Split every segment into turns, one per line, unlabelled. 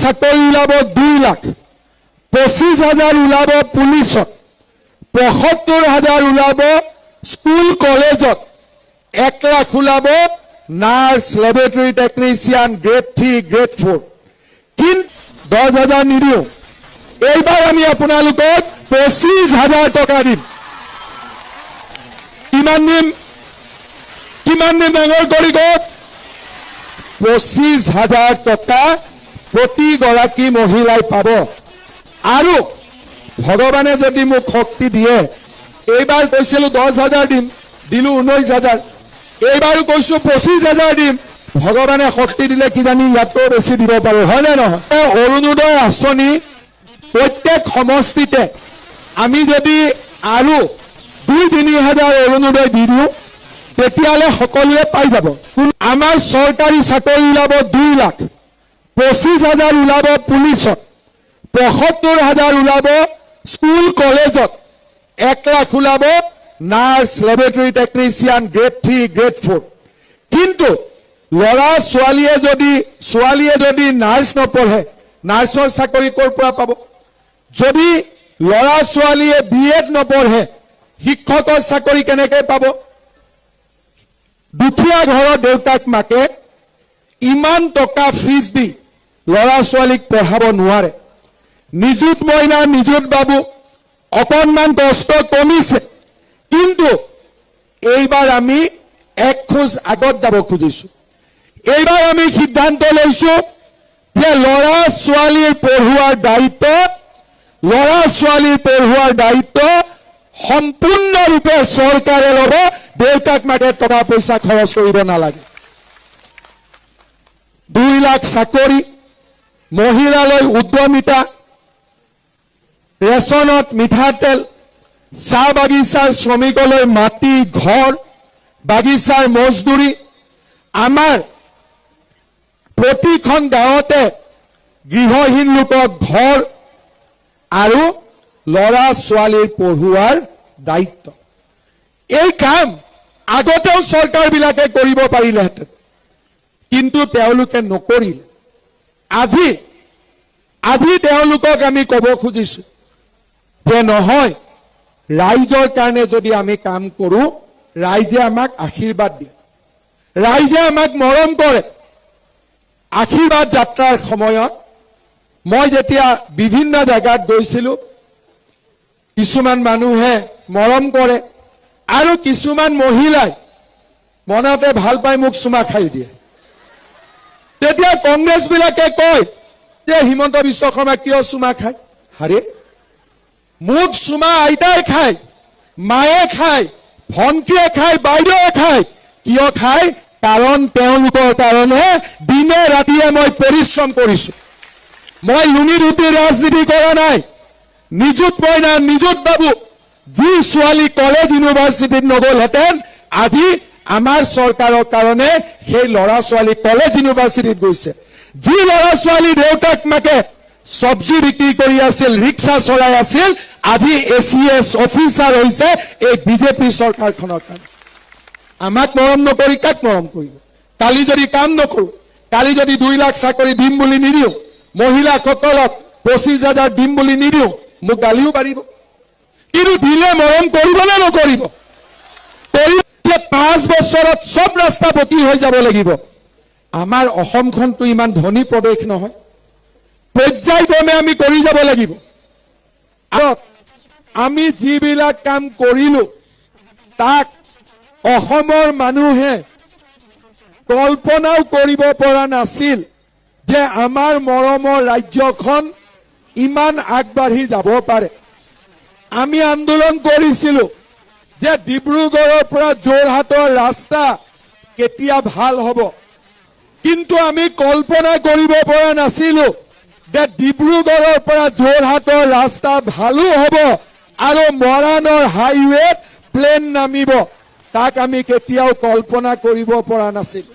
চাকৰি ওলাব 2 লাখ, 25,000 ওলাব পুলিচত, 75,000 ওলাব স্কুল কলেজত, 1 লাখ ওলাব nurse, laboratory technician, grade 3, grade 4। কিন্তু 10,000 নিদিওঁ। এইবাৰ আমি আপোনালোকক 25,000 টকা দিম। কিমান দিম ডাঙৰ কৰি কওক? 25,000 টকা প্ৰতিগৰাকী মহিলাই পাব। আৰু ভগৱানে যদি মোক শক্তি দিয়ে, এইবাৰ কৈছিলোঁ 10,000 দিম, দিলোঁ 19,000, এইবাৰো কৈছোঁ 25,000 দিম। ভগৱানে শক্তি দিলে কিজানি ইয়াতকৈ বেছি দিব পাৰোঁ, হয়নে নহয়? অৰুণোদয় আঁচনি প্ৰত্যেক সমষ্টিতে আমি যদি আৰু 2-3 হাজাৰ অৰুণোদয় দি দিওঁ, তেতিয়াহ'লে সকলোৱে পাই যাব। আমাৰ চৰকাৰী চাকৰি ওলাব 2 লাখ, 25,000 ওলাব পুলিচত, 75,000 ওলাব স্কুল কলেজত, 1 লাখ ওলাব nurse, laboratory technician, grade 3, grade 4। কিন্তু ল'ৰা ছোৱালীয়ে যদি নাৰ্ছ নপঢ়ে, নাৰ্ছৰ চাকৰি ক'ৰ পৰা পাব? যদি ল'ৰা ছোৱালীয়ে BEd নপঢ়ে, শিক্ষকৰ চাকৰি কেনেকৈ পাব? দুখীয়া ঘৰৰ দেউতাক মাকে ইমান টকা ফিজ দি ল'ৰা ছোৱালীক পঢ়াব নোৱাৰে। নিযুত মইনা, নিযুত বাবু অকণমান কষ্ট কমিছে, কিন্তু এইবাৰ আমি 1 খোজ আগত যাব খুজিছোঁ। এইবাৰ আমি সিদ্ধান্ত লৈছোঁ যে ল'ৰা ছোৱালীৰ পঢ়োৱাৰ দায়িত্ব সম্পূৰ্ণৰূপে চৰকাৰে ল'ব। দেউতাক মাকে টকা পইচা খৰচ কৰিব নালাগে। 2 লাখ চাকৰি, মহিলালৈ উদ্যমিতা, ৰেচনত মিঠাতেল, চাহ বাগিচাৰ শ্ৰমিকলৈ মাটি, ঘৰ, বাগিচাৰ মজদুৰি, আমাৰ প্ৰতিখন গাঁৱতে গৃহহীন লোকক ঘৰ আৰু ল'ৰা ছোৱালীৰ পঢ়োৱাৰ দায়িত্ব। এই কাম আগতেও চৰকাৰবিলাকে কৰিব পাৰিলেহেঁতেন, কিন্তু তেওঁলোকে নকৰিলে। আজি তেওঁলোকক আমি ক'ব খুজিছোঁ যে নহয়, ৰাইজৰ কাৰণে যদি আমি কাম কৰোঁ, ৰাইজে আমাক আশীৰ্বাদ দিয়ে, ৰাইজে আমাক মৰম কৰে। আশীৰ্বাদ যাত্ৰাৰ সময়ত মই যেতিয়া বিভিন্ন জেগাত গৈছিলোঁ, কিছুমান মানুহে মৰম কৰে আৰু কিছুমান মহিলাই মনতে ভাল পাই মোক চুমা খাই দিয়ে। তেতিয়া কংগ্ৰেছবিলাকে কয় যে হিমন্ত বিশ্ব শৰ্মা কিয় চুমা খায়? হাৰে, মোক চুমা আইতাই খায়, মায়ে খায়, ভণ্টিয়ে খায়, বাইদেৱে খায়। কিয় খায়? কাৰণ তেওঁলোকৰ কাৰণে দিনে ৰাতিয়ে মই পৰিশ্ৰম কৰিছোঁ। মই লুনি ধুতি ৰাজনীতি কৰা নাই। নিযুত মইনা, নিযুত বাবু যি ছোৱালী কলেজ ইউনিভাৰ্চিটিত নগ'লহেঁতেন, আজি আমাৰ চৰকাৰৰ কাৰণে সেই ল'ৰা ছোৱালী কলেজ ইউনিভাৰ্চিটিত গৈছে। যি ল'ৰা ছোৱালী দেউতাক মাকে চব্জি বিক্ৰী কৰি আছিল, ৰিক্সা চলাই আছিল, আজি ACS অফিচাৰ হৈছে এই বিজেপি চৰকাৰখনৰ কাৰণে। আমাক মৰম নকৰি কাক মৰম কৰিব? কালি যদি কাম নকৰোঁ, কালি যদি 2 লাখ চাকৰি দিম বুলি নিদিওঁ, মহিলাসকলক 25,000 দিম বুলি নিদিওঁ, মোক গালিও পাৰিব। কিন্তু দিলে মৰম কৰিব নে নকৰিব? 5 বছৰত চব ৰাস্তা পকী হৈ যাব লাগিব। আমাৰ অসমখনটো ইমান ধনী প্ৰদেশ নহয়, পৰ্যায়ক্ৰমে আমি কৰি যাব লাগিব। আৰু আমি যিবিলাক কাম কৰিলোঁ, তাক অসমৰ মানুহে কল্পনাও কৰিব পৰা নাছিল যে আমাৰ মৰমৰ ৰাজ্যখন ইমান আগবাঢ়ি যাব পাৰে। আমি আন্দোলন কৰিছিলোঁ যে ডিব্ৰুগড়ৰ পৰা যোৰহাটৰ ৰাস্তা কেতিয়া ভাল হ'ব, কিন্তু আমি কল্পনা কৰিব পৰা নাছিলোঁ যে ডিব্ৰুগড়ৰ পৰা যোৰহাটৰ ৰাস্তা ভালো হ'ব আৰু মৰাণৰ হাইৱেত প্লেন নামিব। তাক আমি কেতিয়াও কল্পনা কৰিব পৰা নাছিলোঁ।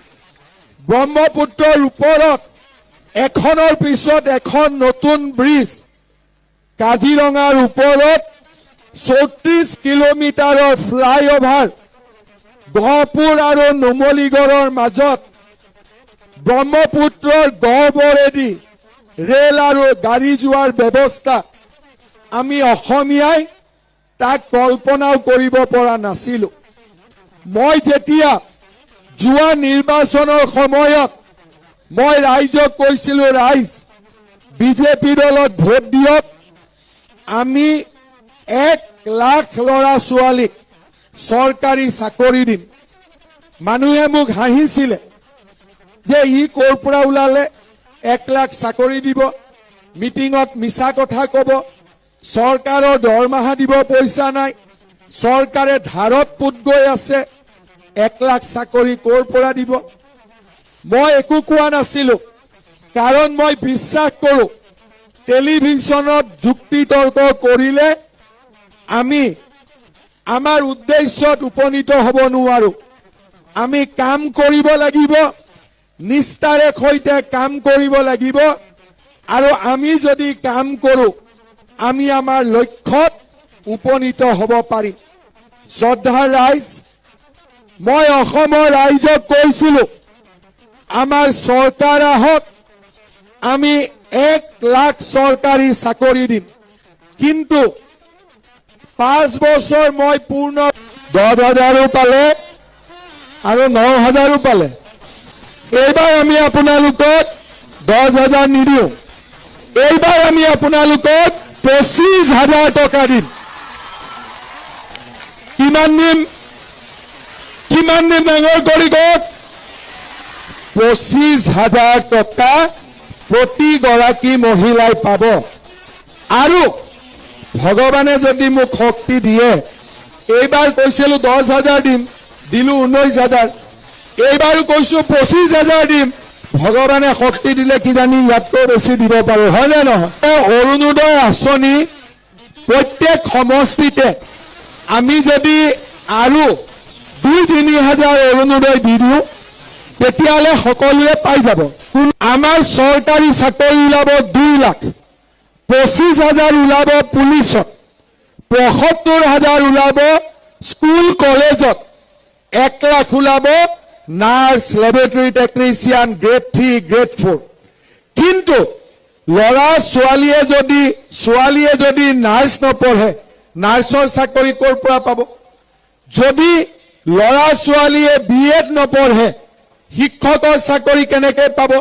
ব্ৰহ্মপুত্ৰৰ ওপৰত এখনৰ পিছত এখন নতুন ব্ৰিজ, কাজিৰঙাৰ ওপৰত 34 কিলোমিটাৰৰ ফ্লাইঅভাৰ, গহপুৰ আৰু নুমলীগড়ৰ মাজত ব্ৰহ্মপুত্ৰৰ গহ্বৰেদি ৰেল আৰু গাড়ী যোৱাৰ ব্যৱস্থা আমি অসমীয়াই তাক কল্পনাও কৰিব পৰা নাছিলো। মই যেতিয়া যোৱা নিৰ্বাচনৰ সময়ত মই ৰাইজক কৈছিলো, ৰাইজ বিজেপি দলত ভোট দিয়ক, আমি 1 লাখ ল'ৰা ছোৱালীক চৰকাৰী চাকৰি দিম। মানুহে মোক হাঁহিছিলে যে ই ক'ৰ পৰা ওলালে 1 লাখ চাকৰি দিব, মিটিঙত মিছা কথা ক'ব, চৰকাৰৰ দৰমহা দিব পইচা নাই, চৰকাৰে ধাৰত পোত গৈ আছে, 1 লাখ চাকৰি ক'ৰ পৰা দিব। মই একো কোৱা নাছিলো, কাৰণ মই বিশ্বাস কৰো টেলিভিছনত যুক্তি তৰ্ক কৰিলে আমি আমাৰ উদ্দেশ্যত উপনীত হ'ব নোৱাৰো। আমি কাম কৰিব লাগিব, নিষ্ঠাৰে সৈতে কাম কৰিব লাগিব, আৰু আমি যদি কাম কৰো আমি আমাৰ লক্ষ্যত উপনীত হ'ব পাৰিম। শ্ৰদ্ধাৰ ৰাইজ, মই অসমৰ ৰাইজক কৈছিলো আমাৰ চৰকাৰ আহক, আমি 1 লাখ চৰকাৰী চাকৰি দিম। কিন্তু 5 বছৰ মই পূৰ্ণ 10,000ও পালে আৰু 9,000ও পালে। এইবাৰ আমি আপোনালোকক 10,000 নিদিওঁ, এইবাৰ আমি আপোনালোকক 25,000 টকা দিম। কিমান দিম ডাঙৰ কৰি কওক? 25,000 টকা প্ৰতিগৰাকী মহিলাই পাব। আৰু ভগৱানে যদি মোক শক্তি দিয়ে, এইবাৰ কৈছিলো 10,000 দিম, দিলো 19,000, এইবাৰো কৈছো 25,000 দিম। ভগৱানে শক্তি দিলে কিজানি ইয়াতকৈ বেছি দিব পাৰো, হয় নে নহয়? অৰুণোদয় আঁচনি প্ৰত্যেক সমষ্টিতে আমি যদি আৰু 2-3 হাজাৰ অৰুণোদয় দি দিওঁ, তেতিয়াহ'লে সকলোৱে পাই যাব। আমাৰ চৰকাৰী চাকৰি ওলাব 2 লাখ, 25,000 ওলাব পুলিচত, 75,000 ওলাব স্কুল কলেজত, 1 লাখ ওলাব nurse, laboratory technician, grade 3, grade 4। কিন্তু ল'ৰা ছোৱালীয়ে যদি নাৰ্ছ নপঢ়ে, নাৰ্ছৰ চাকৰি ক'ৰ পৰা পাব? যদি ল'ৰা ছোৱালীয়ে BEd নপঢ়ে, শিক্ষকৰ চাকৰি কেনেকৈ পাব?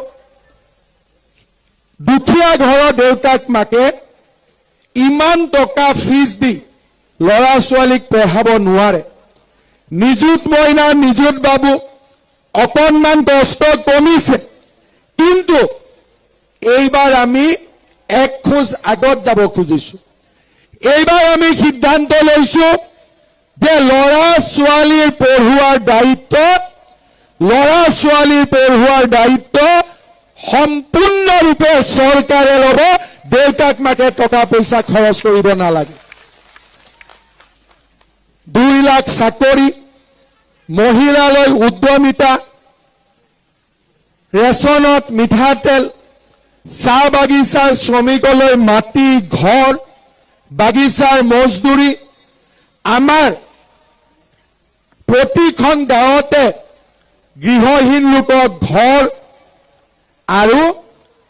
দুখীয়া ঘৰৰ দেউতাক মাকে ইমান টকা ফিজ দি ল'ৰা ছোৱালীক পঢ়াব নোৱাৰে। নিযুত মইনা, নিযুত বাবু অকণমান কষ্ট কমিছে, কিন্তু এইবাৰ আমি 1 খোজ আগত যাব খুজিছো। এইবাৰ আমি সিদ্ধান্ত লৈছো যে ল'ৰা ছোৱালীৰ পঢ়ুৱাৰ দায়িত্ব সম্পূৰ্ণৰূপে চৰকাৰে ল'ব। দেউতাক মাকে টকা পইচা খৰচ কৰিব নালাগে। 2 লাখ চাকৰি, মহিলালৈ উদ্যমিতা, ৰেচনত মিঠাতেল, চাহ বাগিচাৰ শ্ৰমিকলৈ মাটি, ঘৰ, বাগিচাৰ মজদুৰি, আমাৰ প্ৰতিখন গাঁৱতে গৃহহীন লোকক ঘৰ আৰু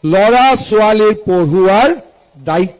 ল'ৰা ছোৱালীৰ পঢ়ুৱাৰ দায়িত্ব।